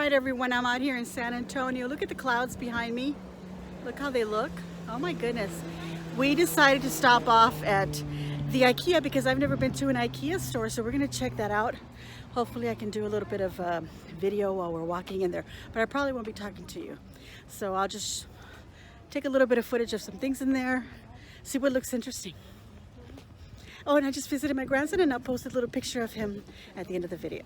right, everyone, I'm out here in San Antonio. Look at the clouds behind me. Look how they look. Oh my goodness. We decided to stop off at the Ikea because I've never been to an Ikea store, so we're gonna check that out. Hopefully I can do a little bit of video while we're walking in there, but I probably won't be talking to you. So I'll just take a little bit of footage of some things in there, see what looks interesting. Oh, and I just visited my grandson and I'll post a little picture of him at the end of the video.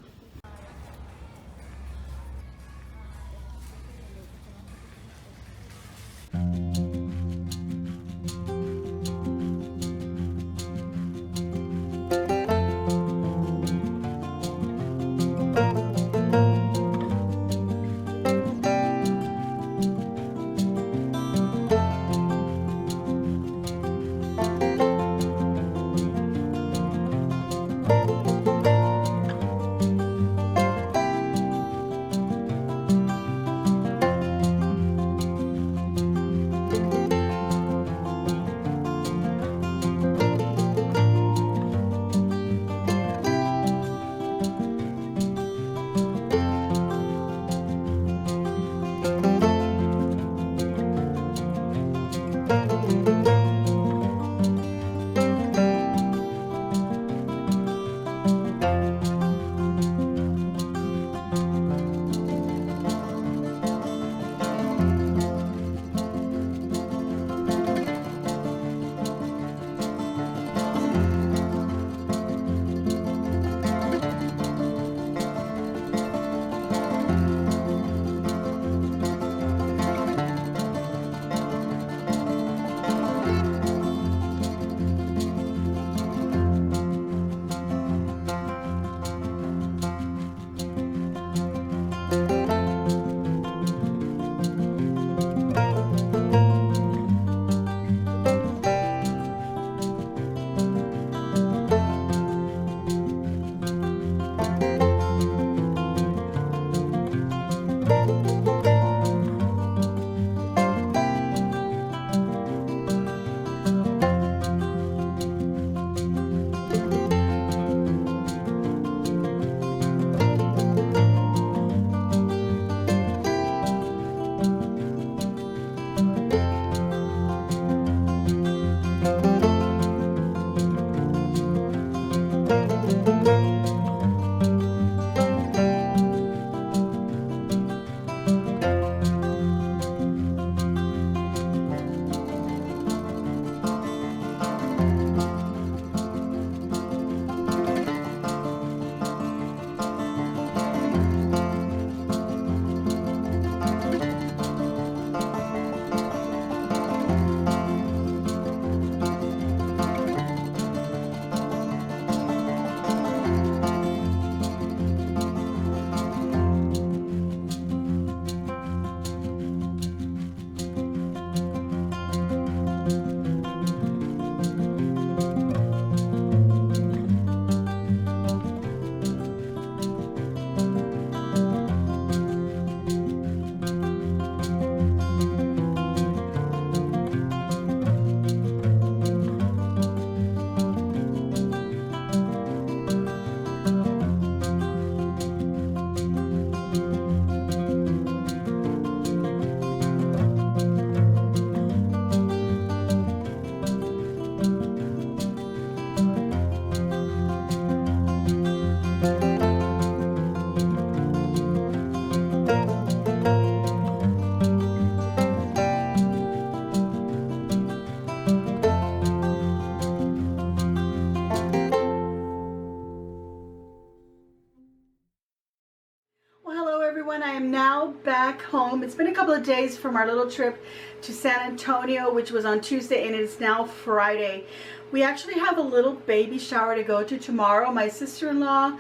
I am now back home. It's been a couple of days from our little trip to San Antonio, which was on Tuesday, and it's now Friday. We actually have a little baby shower to go to tomorrow. My sister-in-law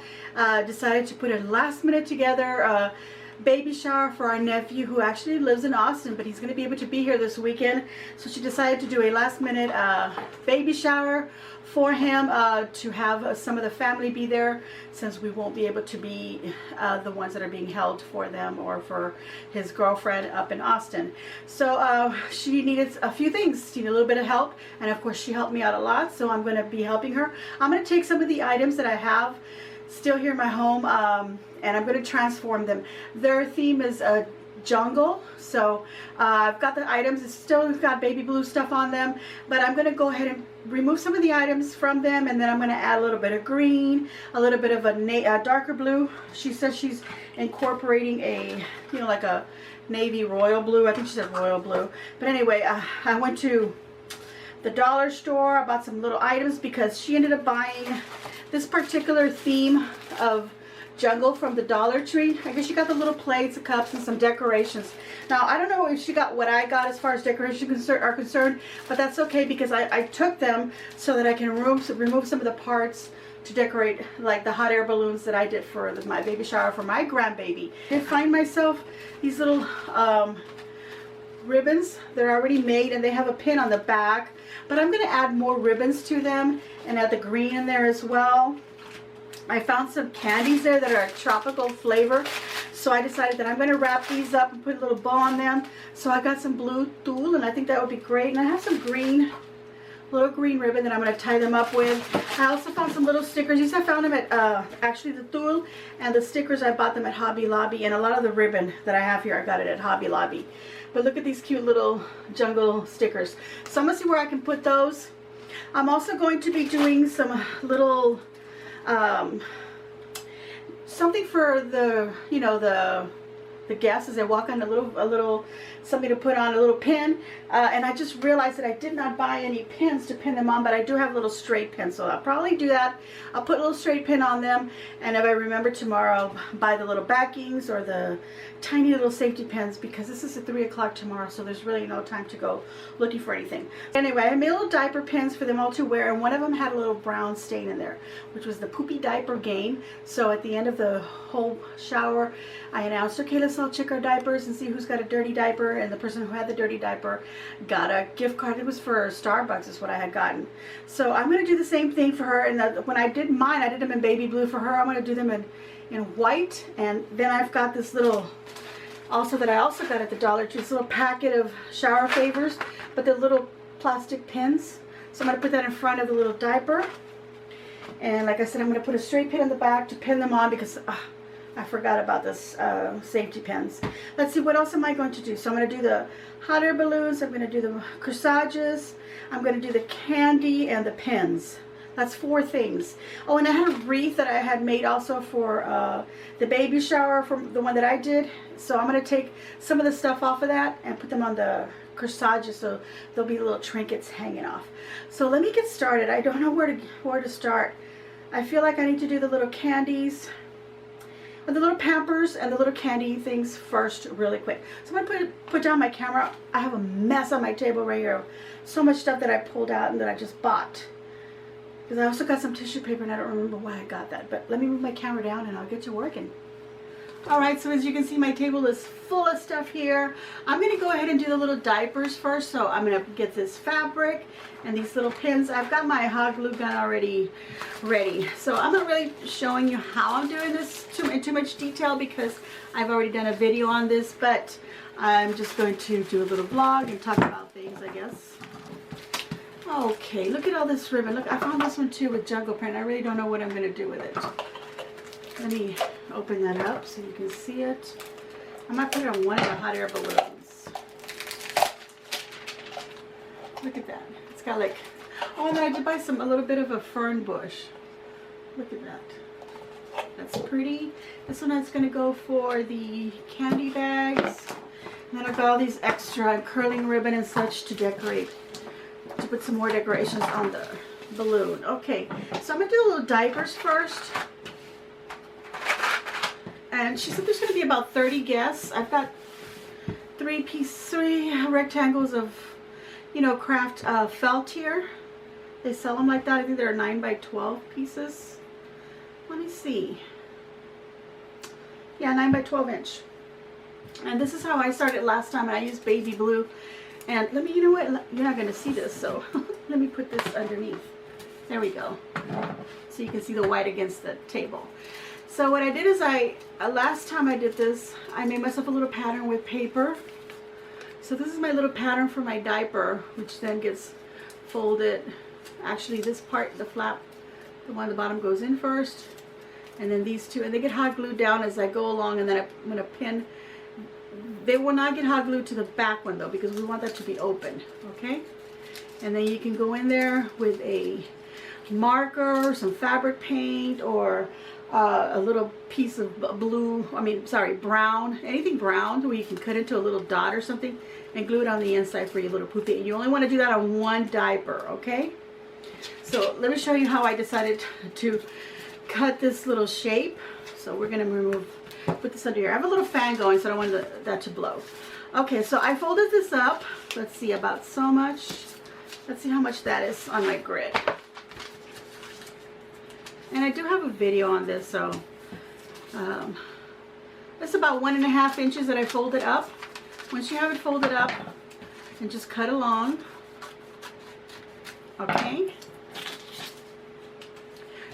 decided to put a last minute together baby shower for our nephew who actually lives in Austin, but he's going to be able to be here this weekend. So she decided to do a last minute baby shower for him to have some of the family be there, since we won't be able to be the ones that are being held for them or for his girlfriend up in Austin. So she needed a few things. She needed a little bit of help, and of course she helped me out a lot, so I'm going to be helping her. I'm going to take some of the items that I have still here in my home, and I'm going to transform them. Their theme is a jungle, so I've got the items. It's still got baby blue stuff on them, but I'm going to go ahead and remove some of the items from them, and then I'm going to add a little bit of green, a little bit of a darker blue. She says she's incorporating a, you know, like a navy royal blue. I think she said royal blue. But anyway, I went to the dollar store. I bought some little items because she ended up buying this particular theme of jungle from the Dollar Tree. I guess she got the little plates, the cups, and some decorations. Now, I don't know if she got what I got as far as decorations are concerned, but that's okay because I took them so that I can remove some of the parts to decorate, like the hot air balloons that I did for my baby shower for my grandbaby. I find myself these little ribbons. They're already made and they have a pin on the back, but I'm going to add more ribbons to them and add the green in there as well. I found some candies there that are a tropical flavor, so I decided that I'm going to wrap these up and put a little bow on them. So I got some blue tulle, and I think that would be great. And I have some green, little green ribbon that I'm going to tie them up with. I also found some little stickers. These I found them at, actually the tulle and the stickers, I bought them at Hobby Lobby. And a lot of the ribbon that I have here, I got it at Hobby Lobby. But look at these cute little jungle stickers. So I'm going to see where I can put those. I'm also going to be doing some little something for the, you know, the guests as they walk on, a little something to put on, a little pin, and I just realized that I did not buy any pins to pin them on, but I do have little straight pins, so I'll probably do that. I'll put a little straight pin on them, and if I remember tomorrow, buy the little backings or the tiny little safety pins, because this is at 3 o'clock tomorrow, so there's really no time to go looking for anything. Anyway, I made little diaper pins for them all to wear, and one of them had a little brown stain in there, which was the poopy diaper game. So at the end of the whole shower, I announced, okay, let's all check our diapers and see who's got a dirty diaper, and the person who had the dirty diaper got a gift card. It was for Starbucks is what I had gotten. So I'm going to do the same thing for her, and when I did mine, I did them in baby blue. For her, I'm going to do them in white, and then I've got this little, also that I also got at the Dollar Tree, this little packet of shower favors, but they're little plastic pins. So I'm going to put that in front of the little diaper, and like I said, I'm going to put a straight pin in the back to pin them on because I forgot about this safety pins. Let's see, what else am I going to do? So I'm going to do the hot air balloons, I'm going to do the corsages, I'm going to do the candy, and the pins. That's 4 things. Oh, and I had a wreath that I had made also for the baby shower, from the one that I did. So I'm going to take some of the stuff off of that and put them on the corsages, so there'll be little trinkets hanging off. So let me get started. I don't know where to start. I feel like I need to do the little candies, and the little Pampers and the little candy things first really quick. So I'm going to put down my camera. I have a mess on my table right here. So much stuff that I pulled out and that I just bought. Because I also got some tissue paper and I don't remember why I got that. But let me move my camera down and I'll get to working. Alright, so as you can see, my table is full of stuff here. I'm going to go ahead and do the little diapers first. So I'm going to get this fabric and these little pins. I've got my hot glue gun already ready. So I'm not really showing you how I'm doing this in too much detail because I've already done a video on this. But I'm just going to do a little vlog and talk about things, I guess. Okay, look at all this ribbon. Look, I found this one too with jungle print. I really don't know what I'm going to do with it. Let me open that up so you can see it. I might put it on one of the hot air balloons. Look at that. It's got like, oh, and then I did buy a little bit of a fern bush. Look at that. That's pretty. This one is going to go for the candy bags. And then I've got all these extra curling ribbon and such to decorate, to put some more decorations on the balloon. Okay, so I'm going to do a little diapers first. And she said there's going to be about 30 guests. I've got 3 rectangles of, you know, craft felt here. They sell them like that. I think they're 9 by 12 pieces. Let me see. Yeah, 9 by 12 inch. And this is how I started last time. And I used baby blue. And let me, you know what? You're not going to see this, so let me put this underneath. There we go. So you can see the white against the table. So what I did is last time I did this, I made myself a little pattern with paper. So this is my little pattern for my diaper, which then gets folded. Actually, this part, the flap, the one at the bottom goes in first. And then these two, and they get hot glued down as I go along, and then I'm going to pin. They will not get hot glued to the back one though, because we want that to be open, okay? And then you can go in there with a marker, some fabric paint, or a little piece of brown, anything brown where you can cut into a little dot or something and glue it on the inside for your little poopy. You only want to do that on one diaper, okay? So let me show you how I decided to cut this little shape. So we're going to put this under here. I have a little fan going, so I don't want that to blow. Okay, so I folded this up. Let's see, about so much. Let's see how much that is on my grid. And I do have a video on this, so it's about 1.5 inches that I folded up. Once you have it folded up, and just cut along, okay?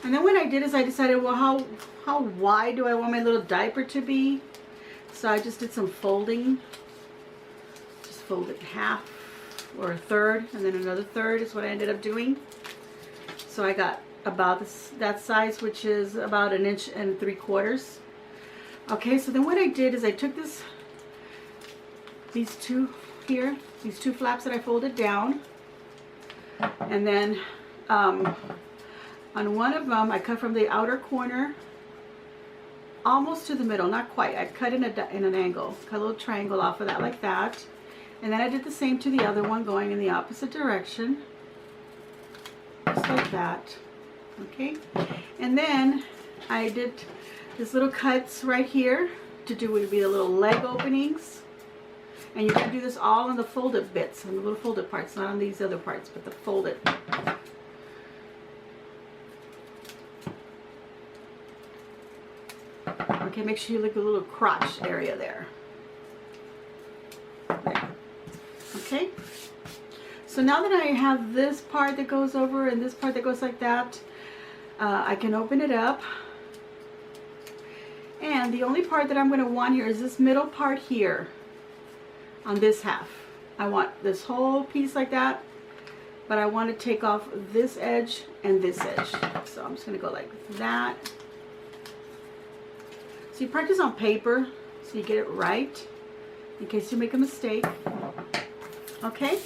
And then what I did is I decided, well, how wide do I want my little diaper to be? So I just did some folding. Just fold it half or a third, and then another third is what I ended up doing. So I got about that size, which is about 1.75 inches. Okay, so then what I did is I took these two flaps that I folded down, and then on one of them I cut from the outer corner almost to the middle, not quite. I cut in an angle, cut a little triangle off of that like that, and then I did the same to the other one, going in the opposite direction, just like that. Okay, and then I did these little cuts right here to do would be the little leg openings, and you can do this all on the folded bits, on the little folded parts, not on these other parts, but the folded. Okay, make sure you look at the little crotch area there. Okay, so now that I have this part that goes over and this part that goes like that, I can open it up. And the only part that I'm going to want here is this middle part here on this half. I want this whole piece like that, but I want to take off this edge and this edge. So I'm just going to go like that. So you practice on paper so you get it right in case you make a mistake. Okay,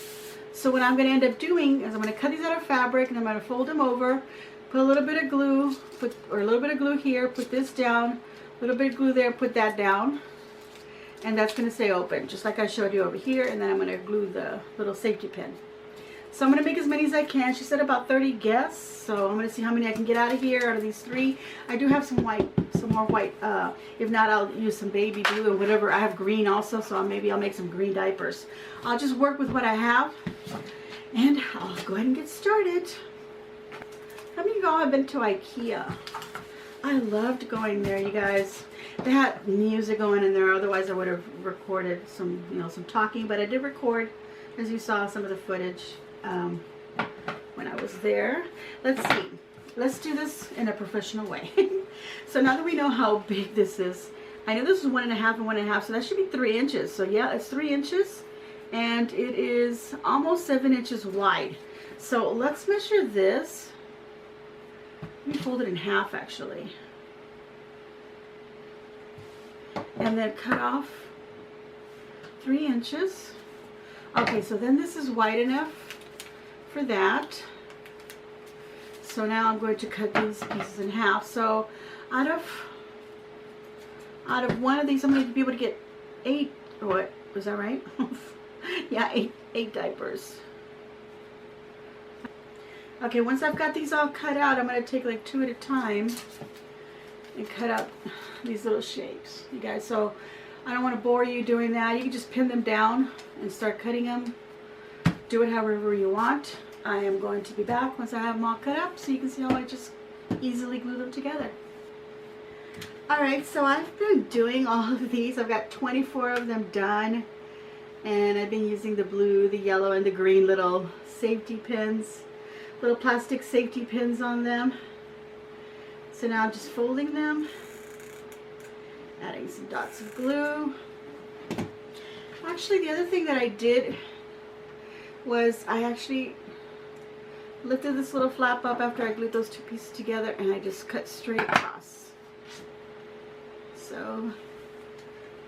so what I'm going to end up doing is I'm going to cut these out of fabric, and I'm going to fold them over, put a little bit of glue, or a little bit of glue here, put this down, a little bit of glue there, put that down, and that's going to stay open just like I showed you over here. And then I'm going to glue the little safety pin. So I'm going to make as many as I can. She said about 30 guests, so I'm going to see how many I can get out of here, out of these 3. I do have some more white. If not, I'll use some baby blue and whatever. I have green also, so maybe I'll make some green diapers. I'll just work with what I have, and I'll go ahead and get started. How many of y'all have been to Ikea? I loved going there, you guys. They had music going in there, otherwise I would have recorded some, some talking, but I did record, as you saw, some of the footage when I was there. Let's see. Let's do this in a professional way. So now that we know how big this is, I know this is 1.5 and 1.5, so that should be 3 inches. So yeah, it's 3 inches, and it is almost 7 inches wide. So let's measure this. Let me fold it in half actually, and then cut off 3 inches. Okay, so then this is wide enough for that. So now I'm going to cut these pieces in half. So out of one of these, I'm going to be able to get 8, or what, was that right? Yeah, 8 diapers. Okay, once I've got these all cut out, I'm going to take like 2 at a time and cut out these little shapes, you guys. So I don't want to bore you doing that. You can just pin them down and start cutting them. Do it however you want. I am going to be back once I have them all cut up, so you can see how I just easily glue them together. Alright, so I've been doing all of these. I've got 24 of them done, and I've been using the blue, the yellow, and the green little safety pins, little plastic safety pins on them. So now I'm just folding them, adding some dots of glue. Actually, the other thing that I did was I actually lifted this little flap up after I glued those 2 pieces together, and I just cut straight across. So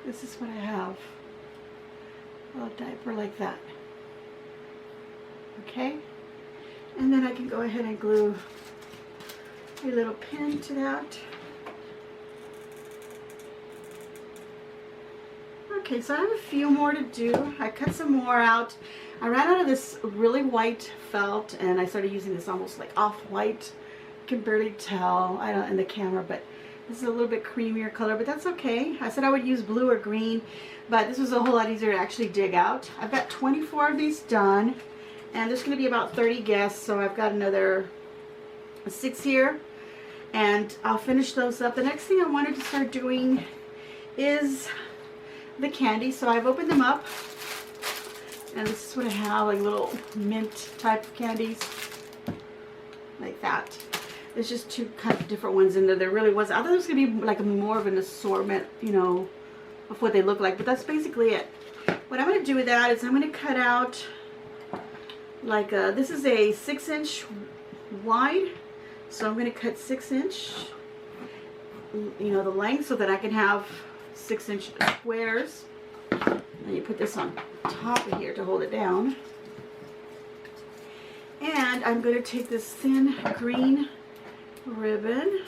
this is what I have. A little diaper like that. Okay, and then I can go ahead and glue a little pin to that. Okay, so I have a few more to do. I cut some more out. I ran out of this really white felt and I started using this almost like off-white. You can barely tell, I don't in the camera, but this is a little bit creamier color, but that's okay. I said I would use blue or green, but this was a whole lot easier to actually dig out. I've got 24 of these done, and there's going to be about 30 guests, so I've got another 6 here, and I'll finish those up. The next thing I wanted to start doing is the candy, so I've opened them up, and this is what I have, like little mint type of candies, like that. There's just two kind of different ones in there. There really was. I thought it was going to be like more of an assortment, you know, of what they look like. But that's basically it. What I'm going to do with that is I'm going to cut out like a, this is a 6-inch wide. So I'm going to cut 6-inch, you know, the length so that I can have 6-inch squares. And you put this on top of here to hold it down. And I'm going to take this thin green ribbon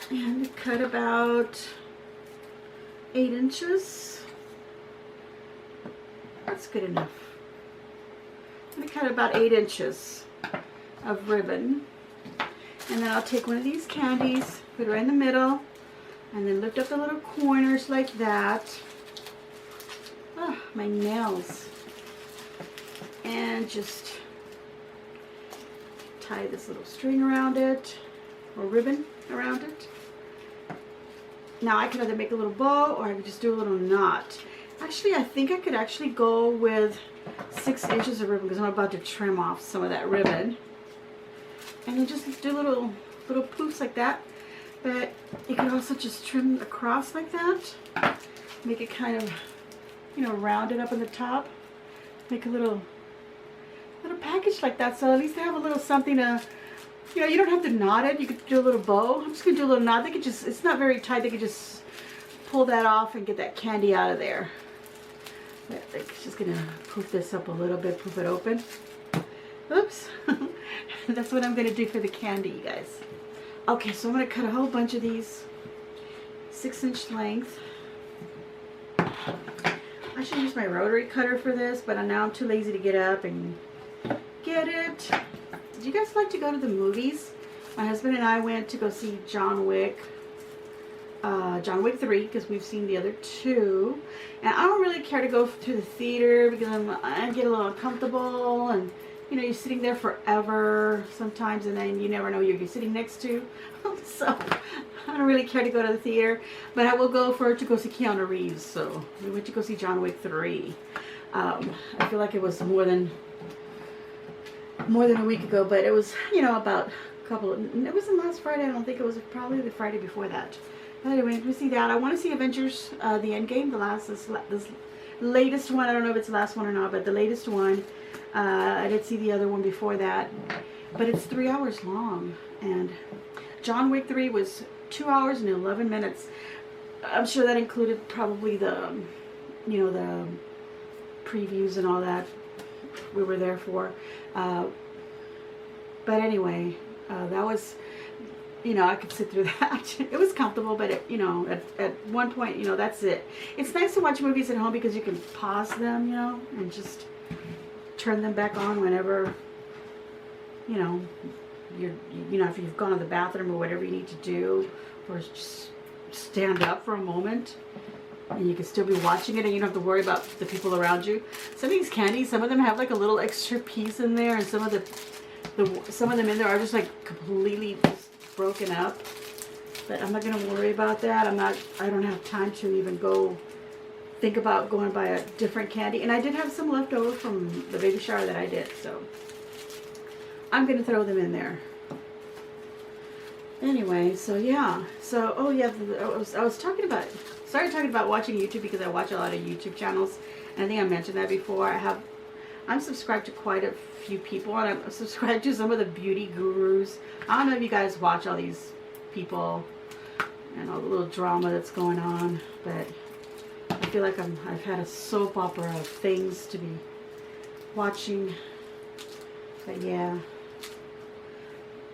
and cut about 8 inches. That's good enough. I'm going to cut about 8 inches of ribbon, and then I'll take one of these candies, put it right in the middle, and then lift up the little corners like that. Oh, my nails. And just tie this little string around it, or ribbon around it. Now I could either make a little bow or I could just do a little knot. Actually, I think I could actually go with 6 inches of ribbon because I'm about to trim off some of that ribbon. And then just do little poofs like that. But you can also just trim across like that. Make it kind of, you know, rounded up in the top. Make a little package like that, so at least they have a little something to, you know, you don't have to knot it. You could do a little bow. I'm just gonna do a little knot. They could just, it's not very tight. They could just pull that off and get that candy out of there. But they're just gonna poof this up a little bit, poof it open. Oops. That's what I'm gonna do for the candy, you guys. Okay, so I'm gonna cut a whole bunch of these 6-inch length. I should use my rotary cutter for this, but now I'm too lazy to get up and get it. Do you guys like to go to the movies? My husband and I went to go see John Wick 3, because we've seen the other 2. And I don't really care to go to the theater because I get a little uncomfortable, and you know, you're sitting there forever sometimes, and then you never know who you're sitting next to. So I don't really care to go to the theater, but I will go to go see Keanu Reeves. So we went to go see John Wick 3. I feel like it was more than a week ago, but it was, you know, about a couple of, it wasn't last Friday. I don't think it was, probably the Friday before that. But anyway, we see that. I want to see Avengers, the Endgame, this latest one. I don't know if it's the last one or not, but the latest one. I did see the other one before that, but it's 3 hours long, and John Wick 3 was 2 hours and 11 minutes. I'm sure that included probably the, you know, the previews and all that we were there for. But anyway, that was, you know, I could sit through that. It was comfortable, but it, you know, at one point, you know, that's it. It's nice to watch movies at home because you can pause them, you know, and just turn them back on whenever, you know, you know, if you've gone to the bathroom or whatever you need to do, or just stand up for a moment, and you can still be watching it, and you don't have to worry about the people around you. Some of these candies, some of them have like a little extra piece in there, and some of them in there are just like completely just broken up. But I'm not gonna worry about that. I don't have time to even go think about going buy a different candy. And I did have some left over from the baby shower that I did, so I'm gonna throw them in there. Anyway, so yeah. So, oh yeah, I was talking about, started talking about watching YouTube because I watch a lot of YouTube channels. And I think I mentioned that before. I'm subscribed to quite a few people, and I'm subscribed to some of the beauty gurus. I don't know if you guys watch all these people, and all the little drama that's going on. But I feel like I've had a soap opera of things to be watching. But yeah,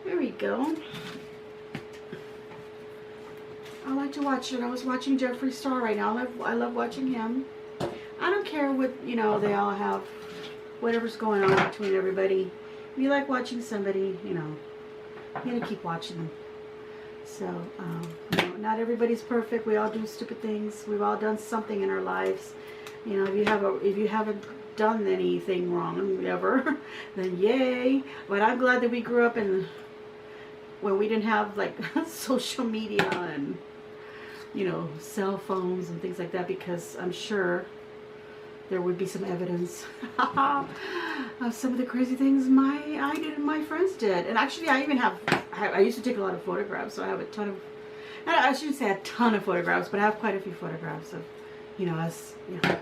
there we go. I like to watch it. I was watching Jeffree Star right now. I love watching him. I don't care what, you know, they all have, whatever's going on between everybody. If you like watching somebody, you know, you gotta keep watching them. So, you know, not everybody's perfect. We all do stupid things. We've all done something in our lives. You know, if you haven't done anything wrong ever, then yay. But I'm glad that we grew up in when we didn't have like social media and, you know, cell phones and things like that, because I'm sure there would be some evidence of some of the crazy things I did and my friends did. And actually, I used to take a lot of photographs, so I have a ton of, I shouldn't say a ton of photographs, but I have quite a few photographs of, you know, us, you know,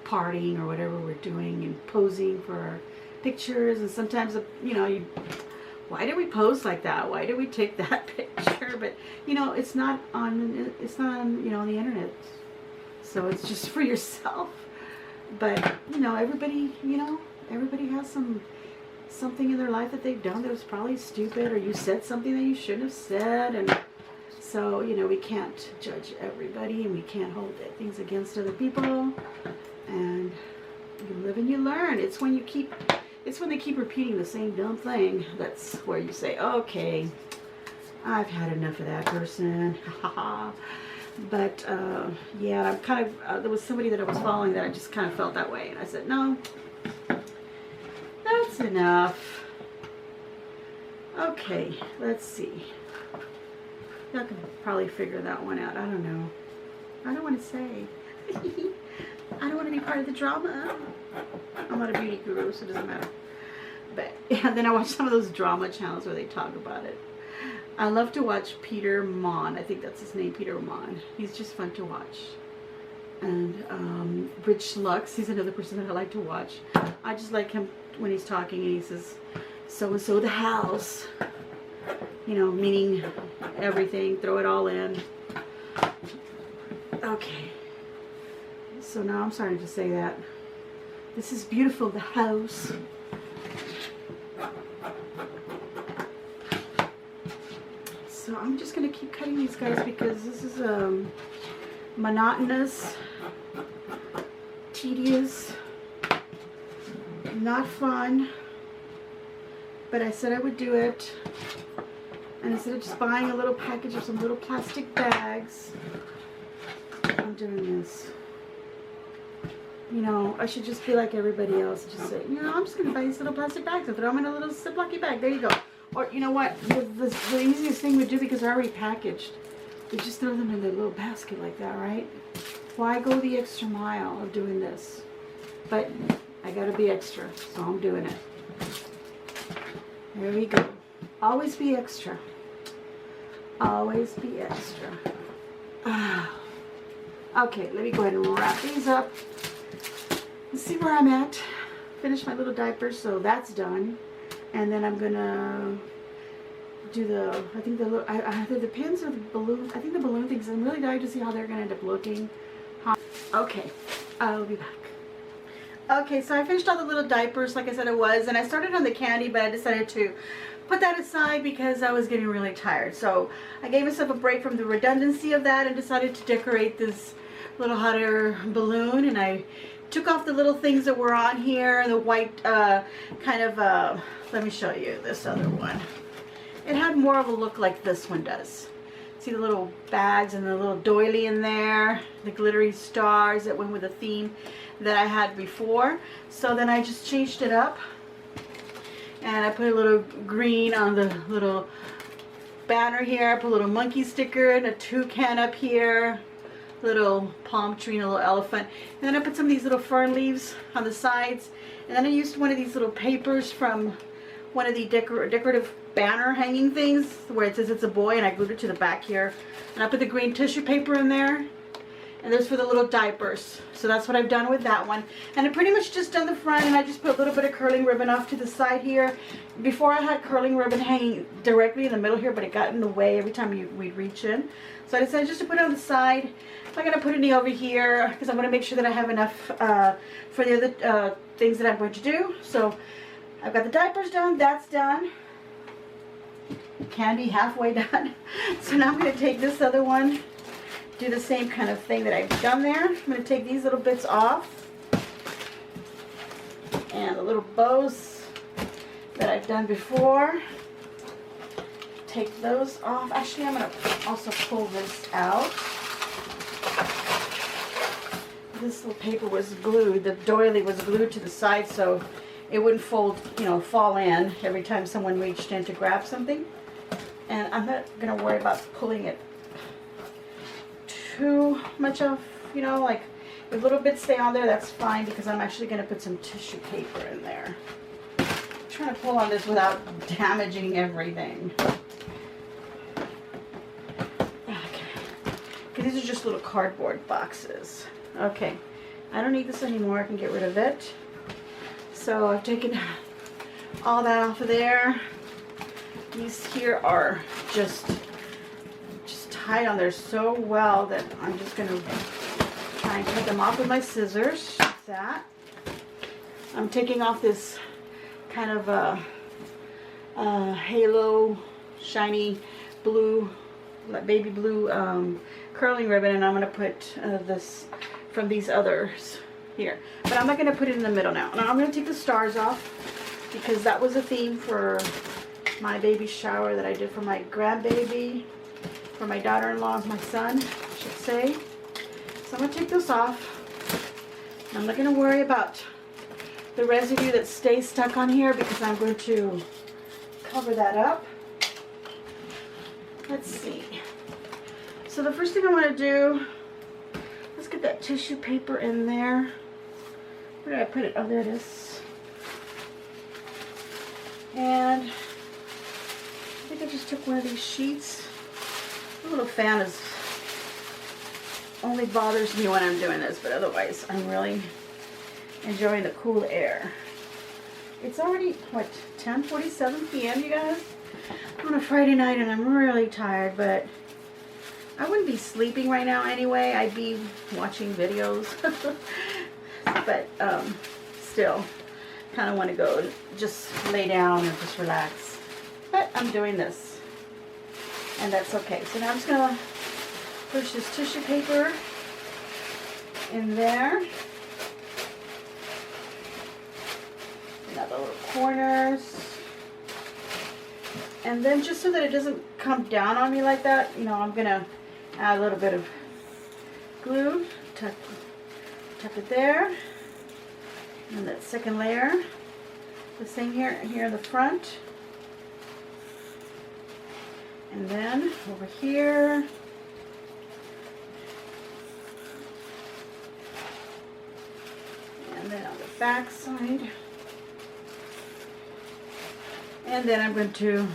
partying or whatever we're doing and posing for our pictures. And sometimes, you know, why did we pose like that? Why did we take that picture? But, you know, it's not on, you know, on the internet. So it's just for yourself. But, you know, everybody has something in their life that they've done that was probably stupid, or you said something that you shouldn't have said. And so, you know, we can't judge everybody, and we can't hold things against other people. And you live and you learn. It's when they keep repeating the same dumb thing, that's where you say, okay, I've had enough of that person. But yeah, I'm kind of, there was somebody that I was following that I just kind of felt that way. And I said, no, that's enough. Okay, let's see. Y'all can probably figure that one out. I don't know. I don't want to say. I don't want to be part of the drama. I'm not a beauty guru, so it doesn't matter. But yeah, then I watch some of those drama channels where they talk about it. I love to watch Peter Mon. I think that's his name, Peter Mon. He's just fun to watch. And Rich Lux, he's another person that I like to watch. I just like him when he's talking and he says, so-and-so the house. You know, meaning everything, throw it all in. Okay. So now I'm starting to say that. This is beautiful, the house. So I'm just going to keep cutting these guys because this is monotonous, tedious, not fun. But I said I would do it. And instead of just buying a little package of some little plastic bags, I'm doing this. You know, I should just be like everybody else. Just say, you know, I'm just going to buy these little plastic bags and throw them in a little Ziploc bag. There you go. Or, you know what, the easiest thing we do, because they're already packaged, we just throw them in the little basket like that, right? Why go the extra mile of doing this? But I got to be extra, so I'm doing it. There we go. Always be extra. Always be extra. Okay, let me go ahead and wrap these up. Let's see where I'm at. Finish my little diapers, so that's done. And then I'm gonna do the, I think either the pins or the balloon. I think the balloon things. I'm really dying to see how they're gonna end up looking. Okay, I'll be back. Okay, so I finished all the little diapers like I said it was, and I started on the candy, but I decided to put that aside because I was getting really tired. So I gave myself a break from the redundancy of that and decided to decorate this little hot air balloon. And I took off the little things that were on here, the white kind of, let me show you this other one. It had more of a look like this one does. See the little bags and the little doily in there, the glittery stars that went with the theme that I had before. So then I just changed it up and I put a little green on the little banner here. I put a little monkey sticker and a toucan up here, little palm tree and a little elephant. And then I put some of these little fern leaves on the sides. And then I used one of these little papers from one of the decorative banner hanging things where it says it's a boy, and I glued it to the back here. And I put the green tissue paper in there. And this for the little diapers. So that's what I've done with that one. And I pretty much just done the front, and I just put a little bit of curling ribbon off to the side here. Before I had curling ribbon hanging directly in the middle here, but it got in the way every time we'd reach in. So I decided just to put it on the side. I'm going to put any over here because I'm going to make sure that I have enough for the other things that I'm going to do. So I've got the diapers done. That's done. Candy halfway done. So now I'm going to take this other one, do the same kind of thing that I've done there. I'm going to take these little bits off and the little bows that I've done before. Take those off. Actually, I'm going to also pull this out. This little paper was glued, the doily was glued to the side so it wouldn't fold, you know, fall in every time someone reached in to grab something. And I'm not going to worry about pulling it too much off, you know, like if little bits stay on there, that's fine because I'm actually going to put some tissue paper in there. I'm trying to pull on this without damaging everything. Okay, because these are just little cardboard boxes. Okay, I don't need this anymore. I can get rid of it. So I've taken all that off of there. These here are just tied on there so well that I'm just going to try and take them off with my scissors. Like that. I'm taking off this kind of halo shiny blue, baby blue curling ribbon, and I'm going to put this from these others here. But I'm not going to put it in the middle now. Now I'm going to take the stars off because that was a theme for my baby shower that I did for my grandbaby, for my daughter-in-law, my son, I should say. So I'm going to take this off. I'm not going to worry about the residue that stays stuck on here because I'm going to cover that up. Let's see. So the first thing I'm going to do, let's get that tissue paper in there. Where did I put it? Oh, there it is. And I think I just took one of these sheets. The little fan is only bothers me when I'm doing this, but otherwise I'm really enjoying the cool air. It's already, what, 10:47 p.m., you guys? On a Friday night, and I'm really tired, but I wouldn't be sleeping right now anyway. I'd be watching videos. But still, kind of want to go and just lay down and just relax. But I'm doing this, and that's okay. So now I'm just going to push this tissue paper in there. Now the little corners. And then just so that it doesn't come down on me like that, you know, I'm going to add a little bit of glue. Tuck it there. And that second layer. The same here in the front. And then over here. And then on the back side. And then I'm going to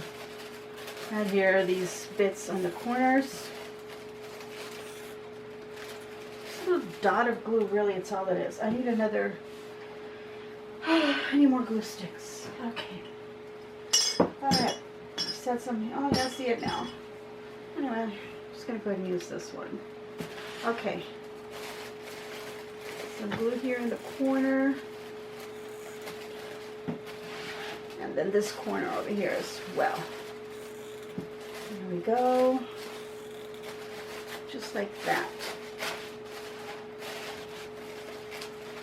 add here these bits on the corners. Just a little dot of glue, really, it's all it is. I need another, I need more glue sticks. Okay. Alright, set some, oh yeah, I see it now. Anyway, I'm just going to go ahead and use this one. Okay. Some glue here in the corner. And then this corner over here as well. There we go. Just like that.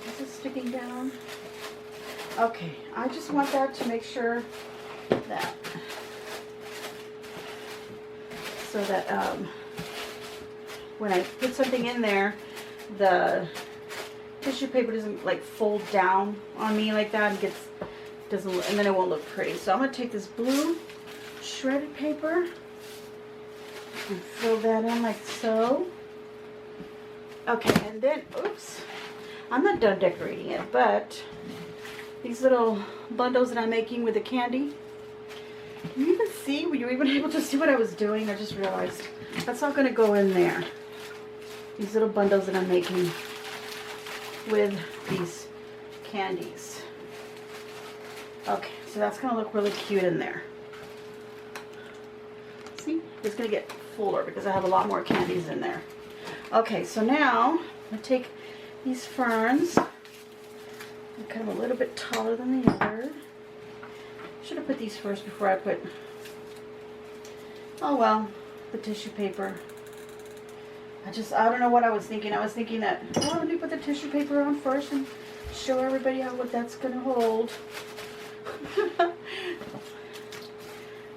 Is it sticking down? Okay, I just want that to make sure that, so that when I put something in there, the tissue paper doesn't like fold down on me like that and and then it won't look pretty. So I'm going to take this blue shredded paper and fill that in like so. Okay, and then, oops, I'm not done decorating it, but these little bundles that I'm making with the candy, can you even see? Were you even able to see what I was doing? I just realized that's all going to go in there. these little bundles that I'm making with these candies. Okay, so that's gonna look really cute in there. See, it's gonna get fuller because I have a lot more candies in there. Okay, so now I'm gonna take these ferns and cut them a little bit taller than the other. Should have put these first before I put, oh well, the tissue paper. I don't know what I was thinking. I was thinking that, oh, let me put the tissue paper on first and show everybody what that's gonna hold.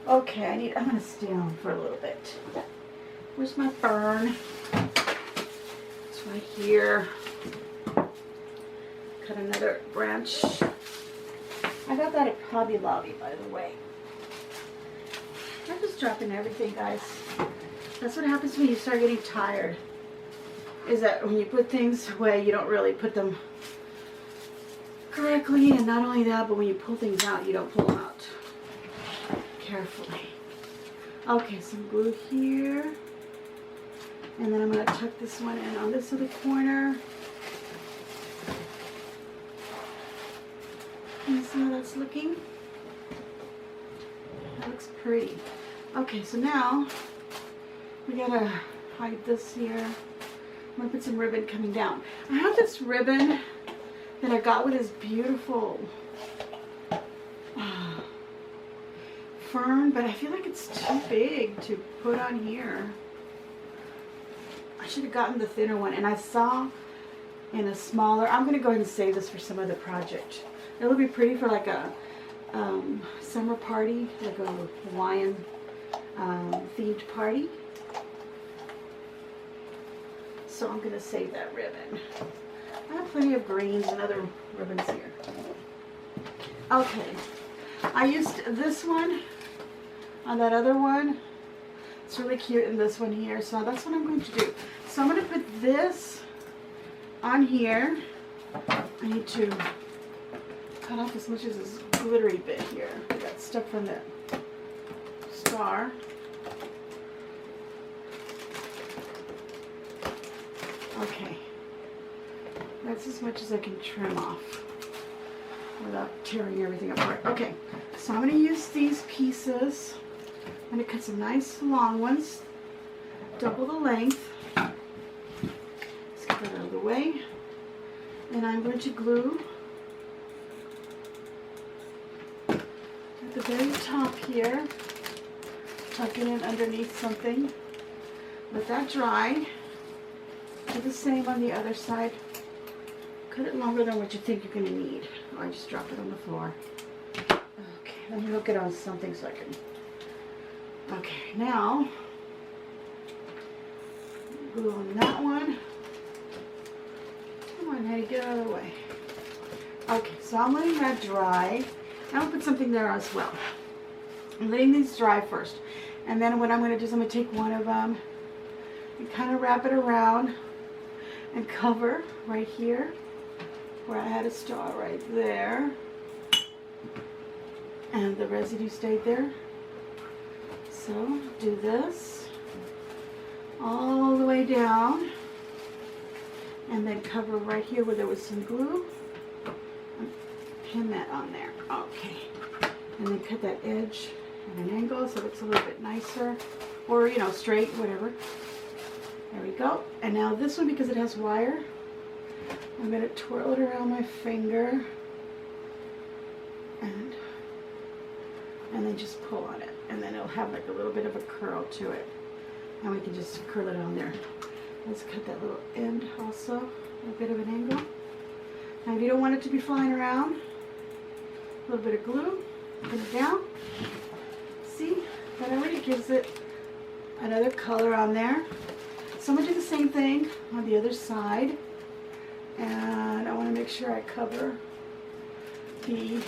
Okay, I'm gonna stay on for a little bit. Where's my fern? It's right here. Cut another branch. I got that at Hobby Lobby, by the way. I'm just dropping everything, guys. That's what happens when you start getting tired. Is that when you put things away, you don't really put them correctly, and not only that, but when you pull things out, you don't pull them out carefully. Okay, some glue here, and then I'm going to tuck this one in on this other corner. Can you see how that's looking? That looks pretty. Okay, so now we gotta hide this here. I'm gonna put some ribbon coming down. I have this ribbon that I got with this beautiful fern, but I feel like it's too big to put on here. I should have gotten the thinner one, and I saw in a smaller, I'm gonna go ahead and save this for some other project. It'll be pretty for like a summer party, like a Hawaiian themed party. So I'm gonna save that ribbon. I have plenty of greens and other ribbons here. Okay, I used this one on that other one. It's really cute in this one here, so that's what I'm going to do. So I'm gonna put this on here. I need to cut off as much as this glittery bit here that got stuck from the star. Okay, that's as much as I can trim off without tearing everything apart. Okay, so I'm going to use these pieces. I'm going to cut some nice long ones, double the length. Let's get that out of the way. And I'm going to glue at the very top here, tuck it in underneath something. Let that dry. Do the same on the other side. Cut it longer than what you think you're going to need. Oh, I just dropped it on the floor. Okay, let me hook it on something so I can... Okay, now, glue on that one. Come on, Hattie, get out of the way. Okay, so I'm letting that dry. I'm going to put something there as well. I'm letting these dry first. And then what I'm going to do is I'm going to take one of them and kind of wrap it around and cover right here where I had a star right there. And the residue stayed there. So do this all the way down and then cover right here where there was some glue. Pin that on there. Okay. And then cut that edge at an angle so it looks a little bit nicer, or you know, straight, whatever. There we go. And now this one, because it has wire, I'm going to twirl it around my finger and then just pull on it, and then it'll have like a little bit of a curl to it, and we can just curl it on there. Let's cut that little end also, a bit of an angle. Now if you don't want it to be flying around, a little bit of glue, put it down. See, that already gives it another color on there. So I'm going to do the same thing on the other side, and I want to make sure I cover the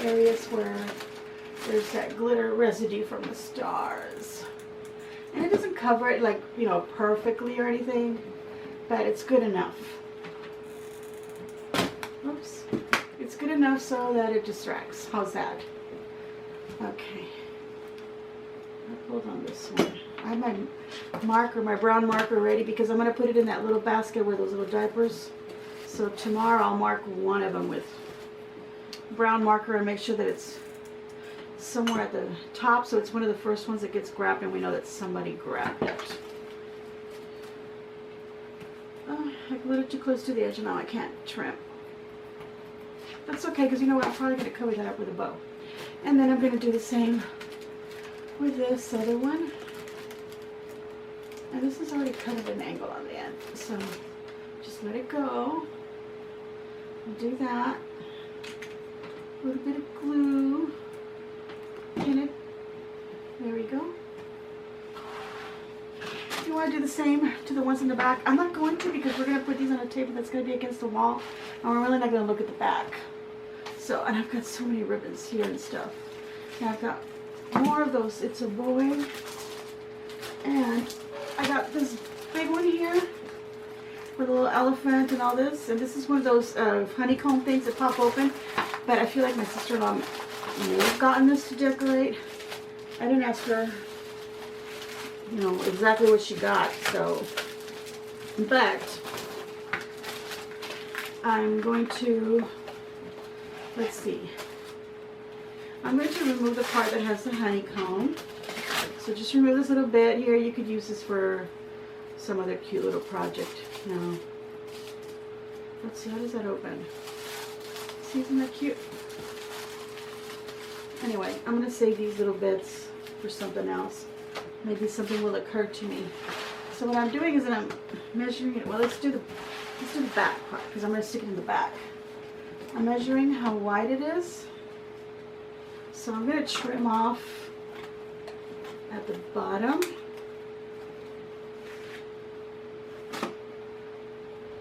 areas where there's that glitter residue from the stars. And it doesn't cover it like, you know, perfectly or anything, but it's good enough. Oops. It's good enough so that it distracts. How's that? Okay. I pulled on this one. I have my marker, my brown marker ready because I'm going to put it in that little basket where those little diapers. So tomorrow I'll mark one of them with brown marker and make sure that it's somewhere at the top so it's one of the first ones that gets grabbed and we know that somebody grabbed it. Oh, I'm a little too close to the edge and now I can't trim. That's okay because you know what, I'm probably going to cover that up with a bow. And then I'm going to do the same with this other one. And this is already kind of an angle on the end, so just let it go. Do that. A little bit of glue in it. There we go. You want to do the same to the ones in the back? I'm not going to because we're going to put these on a table that's going to be against the wall, and we're really not going to look at the back. So, and I've got so many ribbons here and stuff. And I've got more of those It's a Boy, and I got this big one here with a little elephant and all this, and this is one of those honeycomb things that pop open, but I feel like my sister-in-law may have gotten this to decorate. I didn't ask her, you know, exactly what she got, so, but I'm going to, let's see, I'm going to remove the part that has the honeycomb. So just remove this little bit here. You could use this for some other cute little project. Now, let's see, how does that open? See, isn't that cute? Anyway, I'm going to save these little bits for something else. Maybe something will occur to me. So what I'm doing is that I'm measuring it. Well, let's do the back part because I'm going to stick it in the back. I'm measuring how wide it is. So I'm going to trim off at the bottom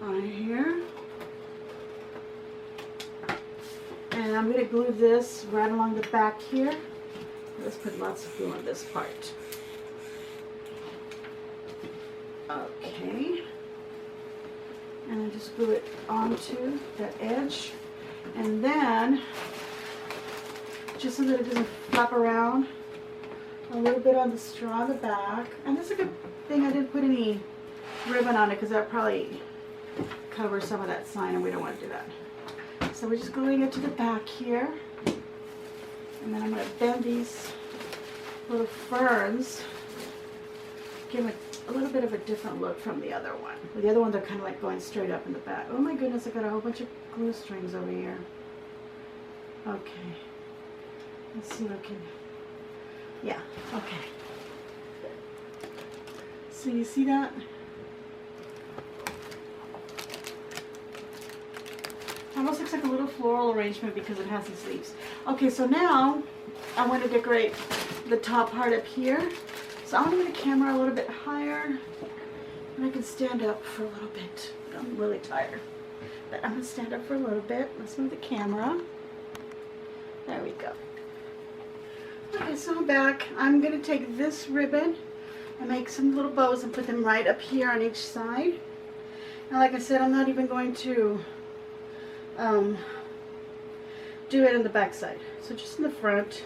right here, and I'm going to glue this right along the back here. Let's put lots of glue on this part. Okay, and then just glue it onto that edge, and then just so that it doesn't flap around, a little bit on the straw on the back. And this is a good thing I didn't put any ribbon on it because that probably covers some of that sign and we don't want to do that. So we're just gluing it to the back here. And then I'm going to bend these little ferns, give them a little bit of a different look from the other one. The other ones are kind of like going straight up in the back. Oh my goodness, I got a whole bunch of glue strings over here. Okay. Let's see what I can... Yeah, okay. So you see that? Almost looks like a little floral arrangement because it has these leaves. Okay, so now I want to decorate the top part up here. So I'm going to move the camera a little bit higher. And I can stand up for a little bit. I'm really tired. But I'm going to stand up for a little bit. Let's move the camera. There we go. Okay, so I'm back. I'm going to take this ribbon and make some little bows and put them right up here on each side. And like I said, I'm not even going to do it on the back side. So just in the front.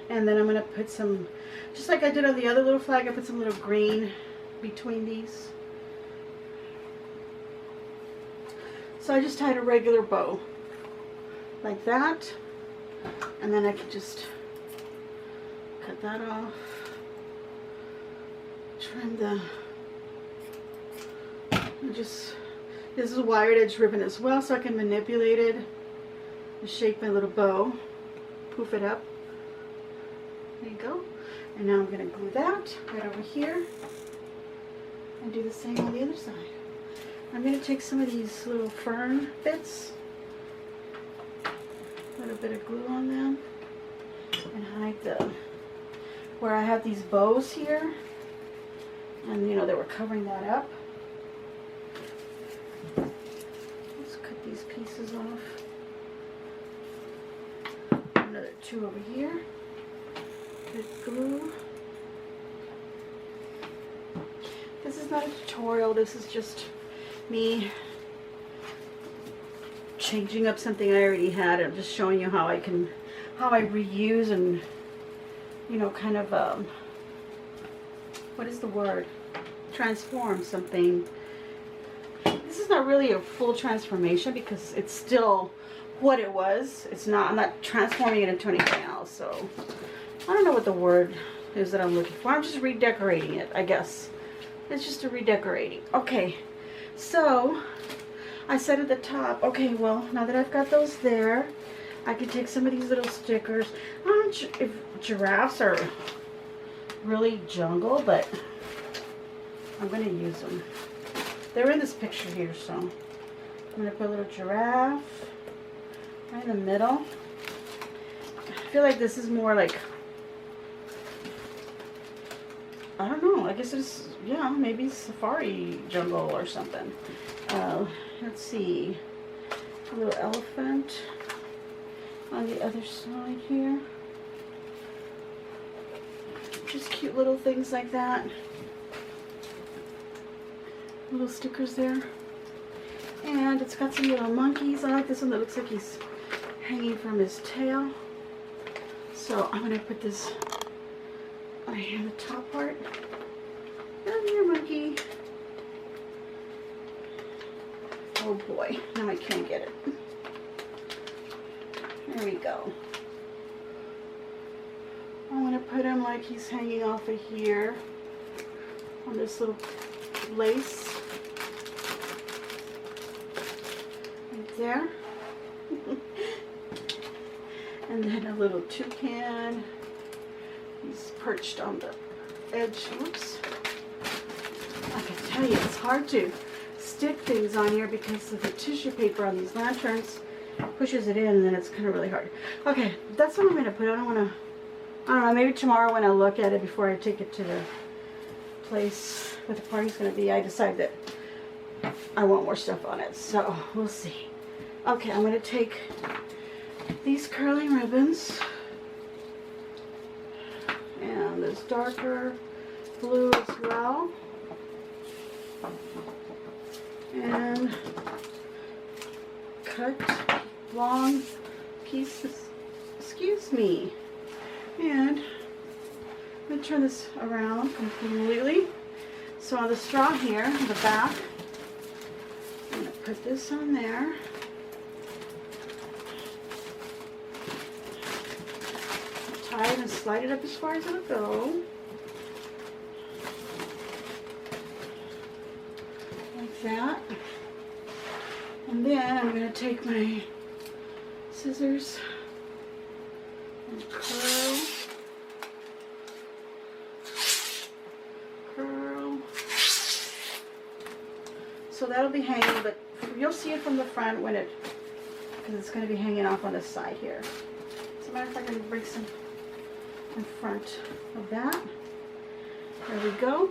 And then I'm going to put some, just like I did on the other little flag, I put some little green between these. So I just tied a regular bow like that. And then I can just cut that off, trim the, and just, this is a wired edge ribbon as well, so I can manipulate it and shape my little bow, poof it up. There you go. And now I'm going to glue that right over here and do the same on the other side. I'm going to take some of these little fern bits, a little bit of glue on them, and hide the, where I have these bows here, and you know they were covering that up. Let's cut these pieces off. Another two over here. Good glue. This is not a tutorial, this is just me changing up something I already had. I'm just showing you how I reuse and you know, kind of, what is the word? Transform something. This is not really a full transformation because it's still what it was. It's not, I'm not transforming it into anything else. So I don't know what the word is that I'm looking for. I'm just redecorating it, I guess. It's just a redecorating. Okay, so I said at the top, okay, well, now that I've got those there, I can take some of these little stickers. I don't know if giraffes are really jungle, but I'm going to use them. They're in this picture here, so I'm going to put a little giraffe right in the middle. I feel like this is more like, I don't know, I guess it's, yeah, maybe safari jungle or something. Let's see, a little elephant on the other side here. Just cute little things like that. Little stickers there. And it's got some little monkeys. I like this one that looks like he's hanging from his tail. So I'm going to put this right here in the top part. Come here, monkey. Oh boy, now I can't get it. There we go. I want to put him like he's hanging off of here on this little lace right there. And then a little toucan. He's perched on the edge. Oops. I can tell you, it's hard to stick things on here because of the tissue paper on these lanterns pushes it in, and then it's kind of really hard. Okay, that's what I'm going to put. I don't know, maybe tomorrow when I look at it before I take it to the place where the party's going to be, I decide that I want more stuff on it. So we'll see. Okay, I'm going to take these curling ribbons and this darker blue as well, and cut long pieces, excuse me, and I'm going to turn this around completely. So on the straw here in the back, I'm going to put this on there. Tie it and slide it up as far as it'll go. Like that. And then I'm going to take my scissors and curl. So that'll be hanging, but you'll see it from the front when because it's going to be hanging off on the side here. As a matter of fact, I can bring some in front of that. There we go.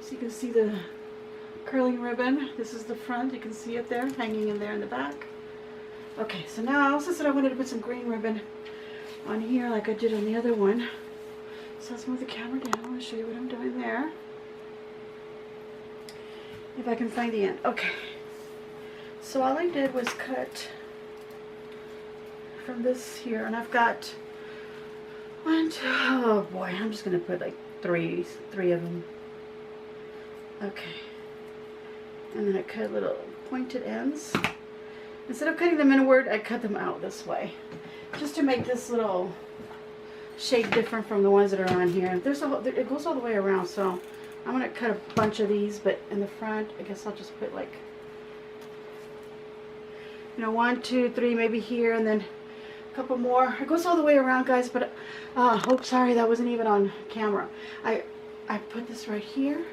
So you can see the curling ribbon. This is the front. You can see it there, hanging in there in the back. Okay, so now I also said I wanted to put some green ribbon on here like I did on the other one. So let's move the camera down. I'll show you what I'm doing there. If I can find the end. Okay. So all I did was cut from this here, and I've got one, two, oh boy, I'm just going to put like three of them. Okay. And then I cut little pointed ends. Instead of cutting them inward, I cut them out this way. Just to make this little shape different from the ones that are on here. There's it goes all the way around, so I'm going to cut a bunch of these, but in the front, I guess I'll just put like, you know, 1, 2, 3, maybe here, and then a couple more. It goes all the way around, guys, but, oh, sorry, that wasn't even on camera. I put this right here,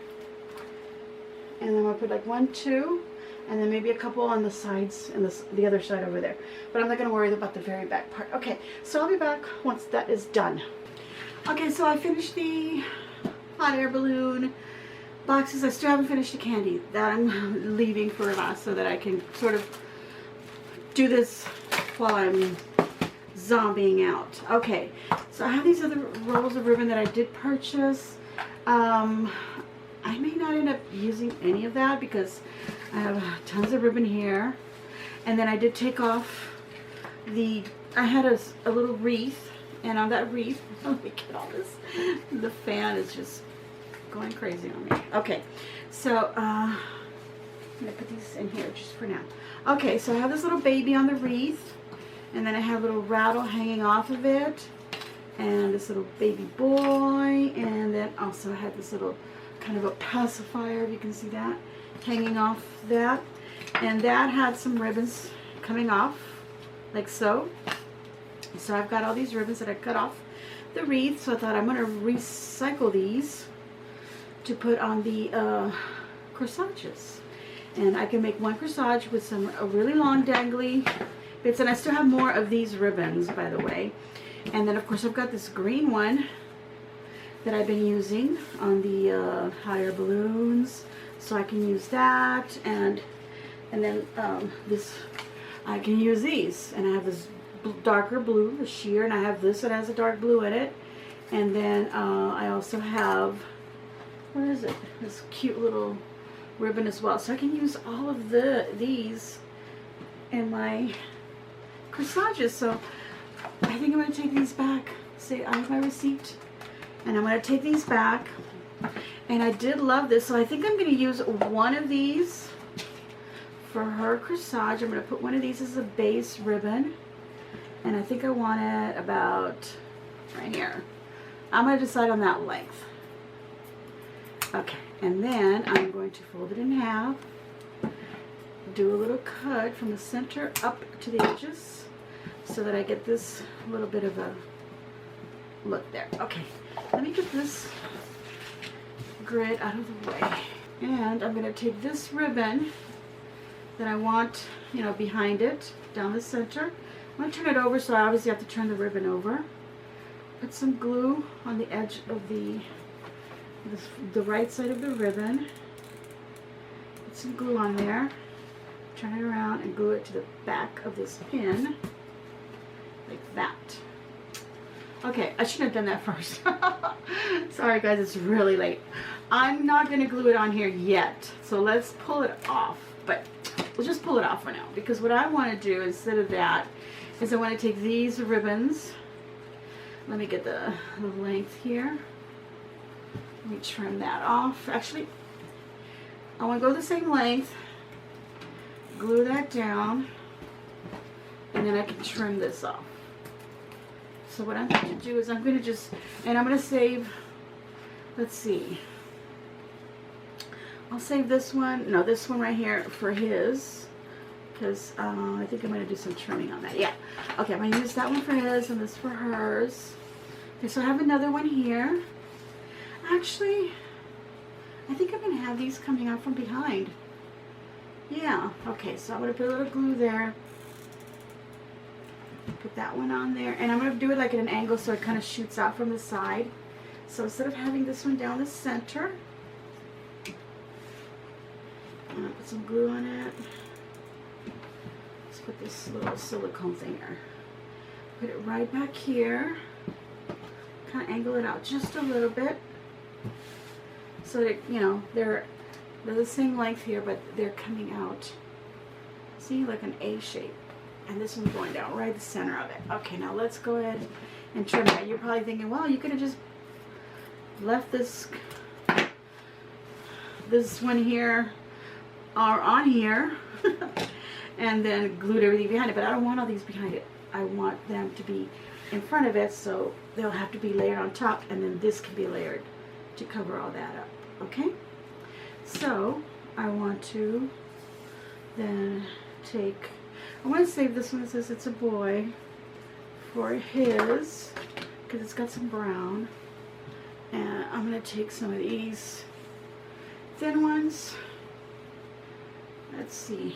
and then I'm going to put like 1, 2, and then maybe a couple on the sides and the other side over there. But I'm not going to worry about the very back part. Okay, so I'll be back once that is done. Okay, so I finished the hot air balloon boxes. I still haven't finished the candy that I'm leaving for last so that I can sort of do this while I'm zombieing out. Okay, so I have these other rolls of ribbon that I did purchase. I may not end up using any of that because I have tons of ribbon here. And then I did take off the I had a little wreath, and on that wreath, let me get all this. The fan is just going crazy on me. Okay, so I'm gonna put these in here just for now. Okay, so I have this little baby on the wreath, and then I have a little rattle hanging off of it, and this little baby boy, and then also I had this little kind of a pacifier, if you can see that, hanging off that, and that had some ribbons coming off, like so. So I've got all these ribbons that I cut off the wreath, so I thought I'm going to recycle these to put on the corsages. And I can make one corsage with some really long dangly bits, and I still have more of these ribbons, by the way. And then of course I've got this green one that I've been using on the hot air balloons, so I can use that, and then this, I can use these, and I have this darker blue, the sheer, and I have this that has a dark blue in it, and then I also have, what is it, this cute little ribbon as well, so I can use all of these in my corsages. So I think I'm going to take these back. See, I have my receipt, and I'm going to take these back, and I did love this, so I think I'm going to use one of these for her corsage. I'm going to put one of these as a base ribbon, and I think I want it about right here. I'm going to decide on that length. Okay, and then I'm going to fold it in half, do a little cut from the center up to the edges so that I get this little bit of a look there. Okay, let me get this grid out of the way, and I'm going to take this ribbon that I want, you know, behind it, down the center. I'm going to turn it over, so I obviously have to turn the ribbon over. Put some glue on the edge of the right side of the ribbon. Put some glue on there. Turn it around and glue it to the back of this pin, like that. Okay, I shouldn't have done that first. Sorry guys, it's really late. I'm not going to glue it on here yet, so let's pull it off. But we'll just pull it off for now, because what I want to do instead of that is I want to take these ribbons. Let me get the length here. Let me trim that off. Actually, I want to go the same length, glue that down, and then I can trim this off. So what I'm going to do is I'm going to just, and I'm going to save, let's see, I'll save this one, no, this one right here for his, because I think I'm going to do some trimming on that. Yeah, okay, I'm going to use that one for his and this for hers. Okay, so I have another one here. Actually, I think I'm going to have these coming out from behind. Yeah, okay, so I'm going to put a little glue there. Put that one on there, and I'm going to do it like at an angle so it kind of shoots out from the side. So instead of having this one down the center, I'm going to put some glue on it. Let's put this little silicone thing here. Put it right back here. Kind of angle it out just a little bit, so that, you know, they're the same length here, but they're coming out, see, like an A shape. And this one's going down right the center of it. Okay, now let's go ahead and trim that. You're probably thinking, well, you could have just left this one here or on here and then glued everything behind it. But I don't want all these behind it. I want them to be in front of it, so they'll have to be layered on top, and then this can be layered to cover all that up. Okay? So I want to then take, I want to save this one that says it's a boy for his, because it's got some brown. And I'm going to take some of these thin ones. Let's see.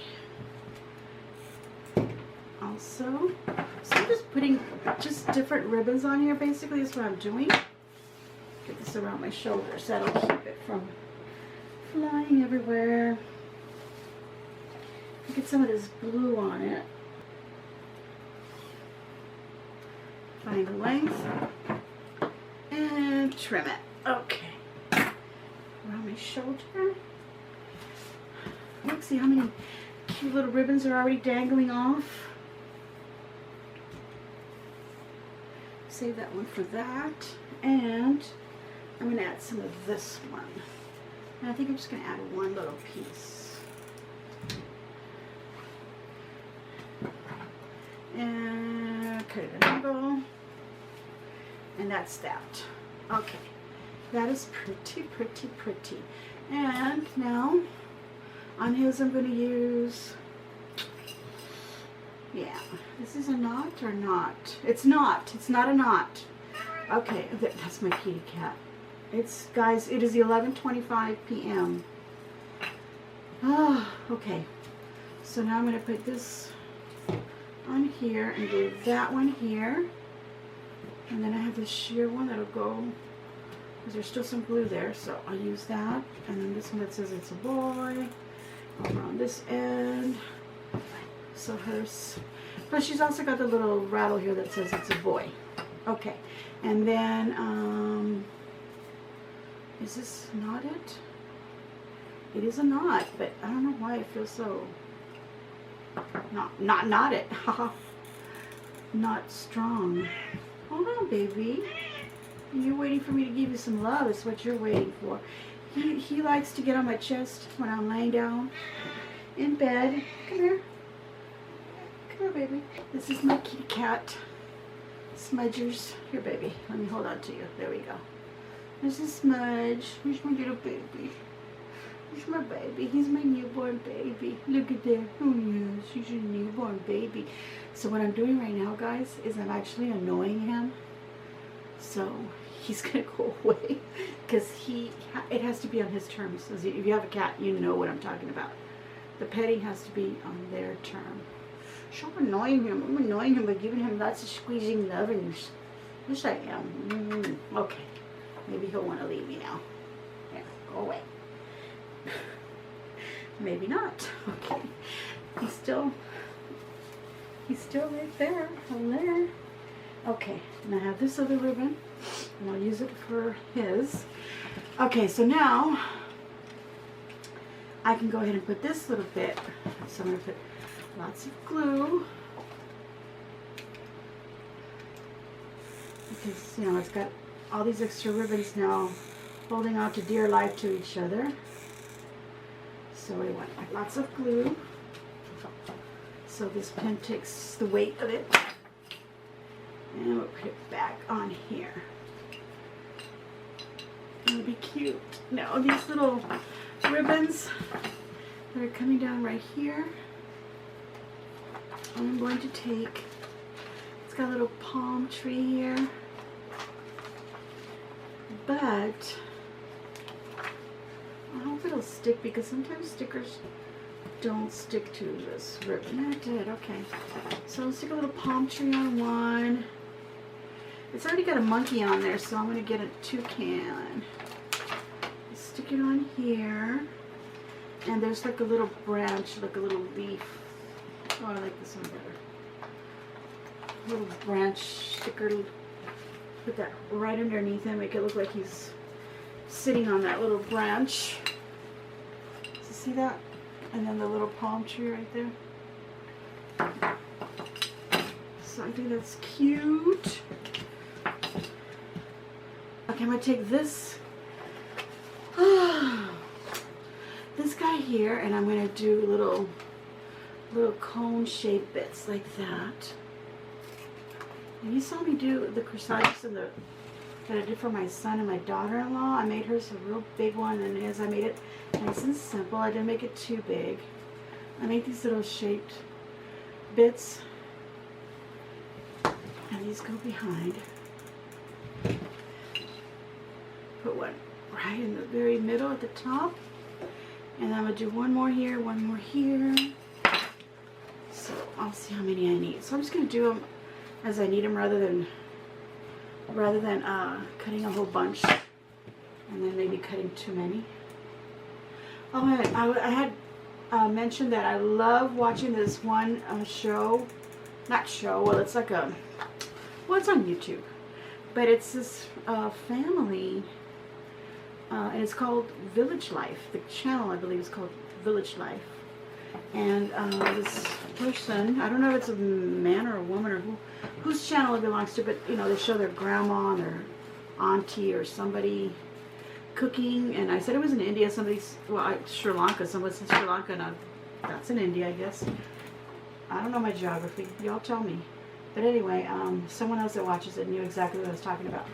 Also, so I'm just putting just different ribbons on here. Basically, is what I'm doing. Get this around my shoulders. That'll keep it from flying everywhere. Get some of this blue on it. Find the length and trim it. Okay. Around my shoulder. Look, see how many cute little ribbons are already dangling off. save that one for that. And I'm going to add some of this one. And I think I'm just going to add one little piece. And cut it an angle. And that's that. Okay. That is pretty, pretty, pretty. And now on his I'm going to use, yeah, this is a knot or not? It's not. It's not a knot. Okay, that's my kitty cat. It's, guys, it is 11:25 p.m. Oh, okay. So now I'm going to put this on here and do that one here. And then I have this sheer one that'll go, because there's still some glue there, so I'll use that. And then this one that says it's a boy over on this end. So hers, but she's also got the little rattle here that says it's a boy. Okay, and then is this not it? It is a knot, but I don't know why it feels so not knotted. Not strong. Hold on, baby. You're waiting for me to give you some love. It's what you're waiting for. He likes to get on my chest when I'm laying down in bed. Come here. Come here, baby. This is my kitty cat. Smudgers. Here, baby. Let me hold on to you. There we go. There's a smudge. Here's my little baby. Here's my baby. He's my newborn baby. Look at that. Oh, yes. He's your newborn baby. So what I'm doing right now, guys, is I'm actually annoying him. So he's going to go away because it has to be on his terms. So if you have a cat, you know what I'm talking about. The petting has to be on their term. So I'm annoying him. I'm annoying him by giving him lots of squeezing love. And yes, I am. Okay. Maybe he'll want to leave me now. Yeah, go away. Maybe not. Okay. He's still right there. Over there. Okay. And I have this other ribbon. And I'll use it for his. Okay, so now I can go ahead and put this little bit. So I'm going to put lots of glue. Because, you know, it's got all these extra ribbons now holding on to dear life to each other. So we want lots of glue. So this pen takes the weight of it. And we'll put it back on here. It'll be cute. Now these little ribbons that are coming down right here, I'm going to take, it's got a little palm tree here, but I hope it'll stick because sometimes stickers don't stick to this ribbon. It did, okay. So I'll stick a little palm tree on one. It's already got a monkey on there, so I'm going to get a toucan. Stick it on here. And there's like a little branch, like a little leaf. Oh, I like this one better. Little branch sticker. Put that right underneath him, make it look like he's sitting on that little branch. So see that? And then the little palm tree right there. So I think that's cute. Okay, I'm going to take this this guy here, and I'm going to do little cone shaped bits like that. And you saw me do the corsages and that I did for my son and my daughter-in-law. I made hers a real big one, and his I made it nice and simple. I didn't make it too big. I made these little shaped bits, and these go behind. Put one right in the very middle at the top, and I'm going to do one more here, one more here. So I'll see how many I need. So I'm just going to do them as I need them rather than cutting a whole bunch and then maybe cutting too many. Oh, I had mentioned that I love watching this one show. Not show, well, it's like a, well, it's on YouTube. But it's this family, and it's called Village Life. The channel, I believe, is called Village Life. And this person, I don't know if it's a man or a woman or whose channel it belongs to, but you know, they show their grandma and their auntie or somebody cooking. And I said it was in India. Somebody's, well, Sri Lanka. Someone said Sri Lanka, and that's in India, I guess. I don't know my geography. Y'all tell me. But anyway, someone else that watches it knew exactly what I was talking about.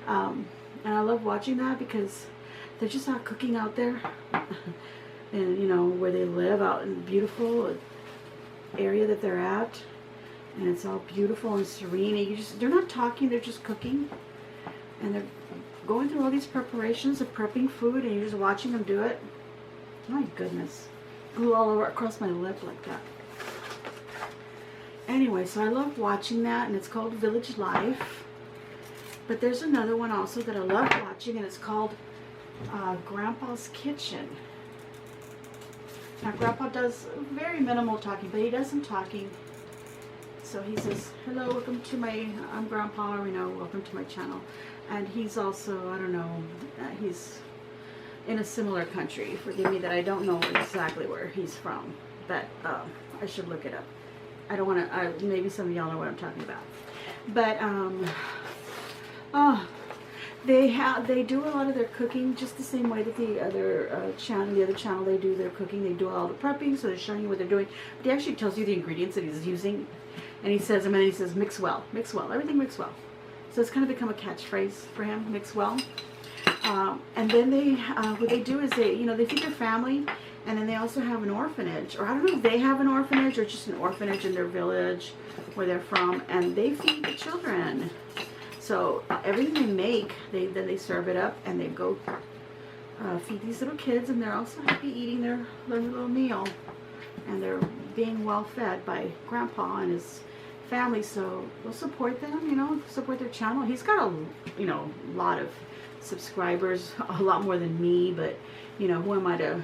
And I love watching that because they're just out cooking out there. And, you know, where they live out in the beautiful area that they're at. And it's all beautiful and serene. And they're not talking, they're just cooking. And they're going through all these preparations of prepping food, and you're just watching them do it. My goodness. Glue all over across my lip like that. Anyway, so I love watching that, and it's called Village Life. But there's another one also that I love watching, and it's called Grandpa's Kitchen. Now, Grandpa does very minimal talking, but he does some talking. So he says, hello, welcome to I'm Grandpa, or, you know, welcome to my channel. And he's also, I don't know, he's in a similar country. Forgive me that I don't know exactly where he's from, but I should look it up. I don't want to, maybe some of y'all know what I'm talking about. But, they do a lot of their cooking just the same way that the other channel, they do their cooking. They do all the prepping, so they're showing you what they're doing. But he actually tells you the ingredients that he's using. And he says, and then he says, mix well, everything mix well. So it's kind of become a catchphrase for him, mix well. And then what they do is they feed their family, and then they also have an orphanage, or I don't know if they have an orphanage or just an orphanage in their village where they're from, and they feed the children. So everything they make, then they serve it up, and they go feed these little kids, and they're also happy eating their little meal, and they're being well fed by Grandpa and his family. So we'll support them, you know, support their channel. He's got a lot of subscribers, a lot more than me, but you know, who am I to,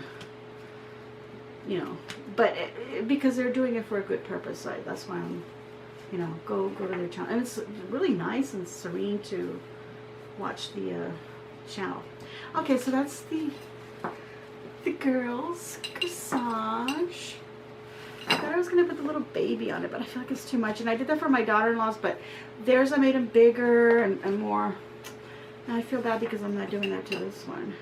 you know, but because they're doing it for a good purpose, that's why I'm, you know, go to their channel. And it's really nice and serene to watch the channel. Okay, so that's the girls' corsage. I thought I was going to put the little baby on it, but I feel like it's too much. And I did that for my daughter-in-law's, but theirs I made them bigger and more. And I feel bad because I'm not doing that to this one.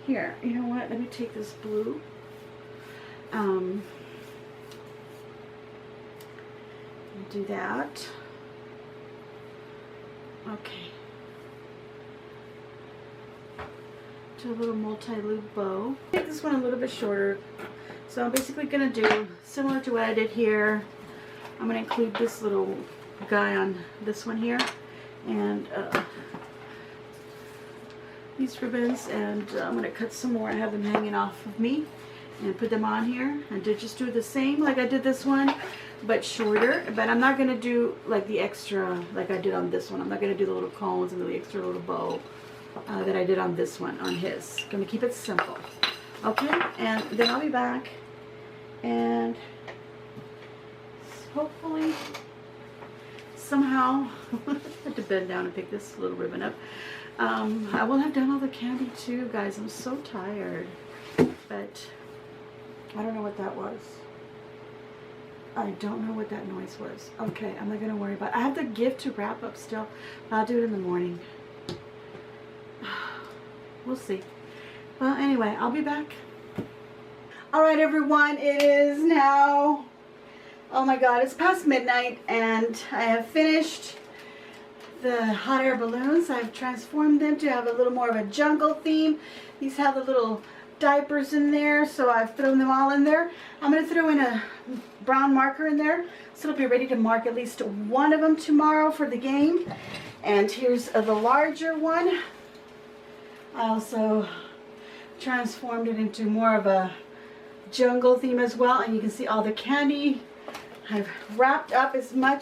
Here, you know what? Let me take this blue. Do that. Okay. Do a little multi-loop bow. Make this one a little bit shorter. So I'm basically going to do similar to what I did here. I'm going to include this little guy on this one here, and these ribbons, and I'm going to cut some more. I have them hanging off of me, and put them on here, and just do the same like I did this one, but shorter. But I'm not going to do like the extra like I did on this one. I'm not going to do the little cones and the extra little bow that I did on this one, on his. I'm going to keep it simple. Okay, and then I'll be back, and hopefully somehow I had to bend down and pick this little ribbon up. I will have done all the candy too, guys. I'm so tired, but I don't know what that was. I don't know what that noise was. Okay, I'm not gonna worry about it. I have the gift to wrap up still. I'll do it in the morning. We'll see. Well, anyway, I'll be back. All right, everyone, it is now, oh my God, it's past midnight, and I have finished the hot air balloons. I've transformed them to have a little more of a jungle theme. These have the little diapers in there, so I've thrown them all in there. I'm going to throw in a brown marker in there, so it'll be ready to mark at least one of them tomorrow for the game. And here's the larger one. I also transformed it into more of a jungle theme as well, and you can see all the candy. I've wrapped up as many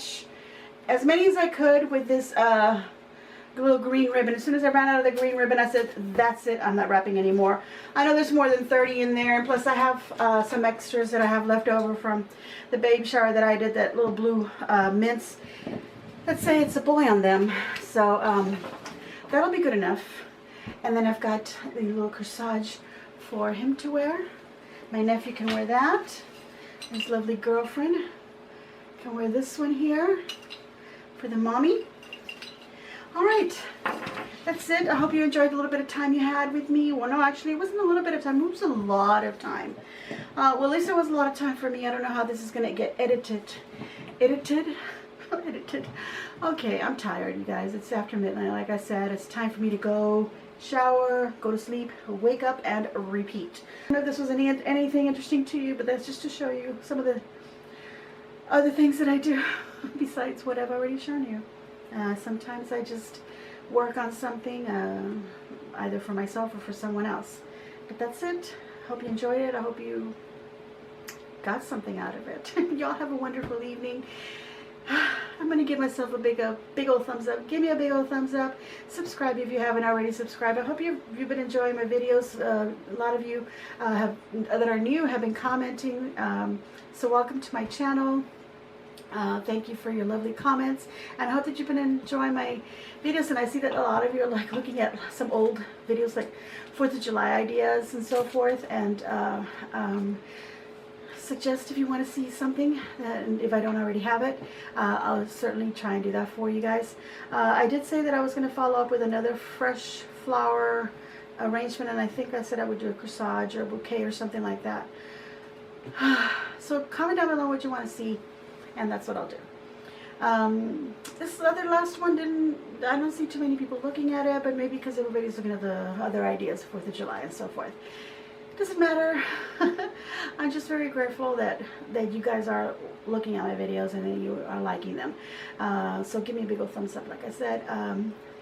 as I could with this little green ribbon. As soon as I ran out of the green ribbon, I said, that's it, I'm not wrapping anymore. I know there's more than 30 in there, and plus I have some extras that I have left over from the baby shower that I did, that little blue mints. Let's say it's a boy on them, so that'll be good enough. And then I've got the little corsage for him to wear. My nephew can wear that. His lovely girlfriend can wear this one here for the mommy. All right, that's it. I hope you enjoyed the little bit of time you had with me. Well, no, actually, it wasn't a little bit of time. It was a lot of time. Well, at least it was a lot of time for me. I don't know how this is going to get edited. Edited? Edited. Okay, I'm tired, you guys. It's after midnight. Like I said, it's time for me to go shower, go to sleep, wake up, and repeat. I don't know if this was anything interesting to you, but that's just to show you some of the other things that I do besides what I've already shown you. Sometimes I just work on something, either for myself or for someone else. But that's it. Hope you enjoyed it. I hope you got something out of it. Y'all have a wonderful evening. I'm going to give myself a big old thumbs up. Give me a big old thumbs up. Subscribe if you haven't already subscribed. I hope you've been enjoying my videos. A lot of you that are new have been commenting. So welcome to my channel. Thank you for your lovely comments, and I hope that you've been enjoying my videos. And I see that a lot of you are like looking at some old videos, like 4th of July ideas and so forth, and suggest if you want to see something, and if I don't already have it, I'll certainly try and do that for you guys. I did say that I was going to follow up with another fresh flower arrangement, and I think I said I would do a corsage or a bouquet or something like that. So comment down below what you want to see, and that's what I'll do. This last one I don't see too many people looking at it, but maybe because everybody's looking at the other ideas, 4th of July and so forth. Doesn't matter. I'm just very grateful that you guys are looking at my videos and that you are liking them. So give me a big old thumbs up, like I said.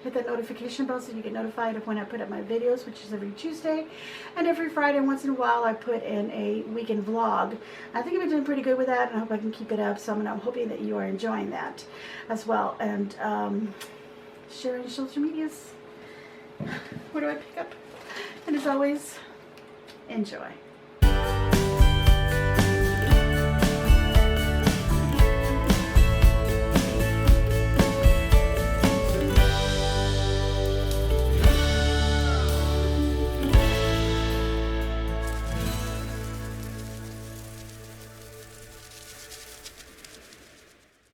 Hit that notification bell so you get notified of when I put up my videos, which is every Tuesday. And every Friday, once in a while, I put in a weekend vlog. I think I've been doing pretty good with that, and I hope I can keep it up. So I'm hoping that you are enjoying that as well. And share on social medias. Where do I pick up? And as always, enjoy.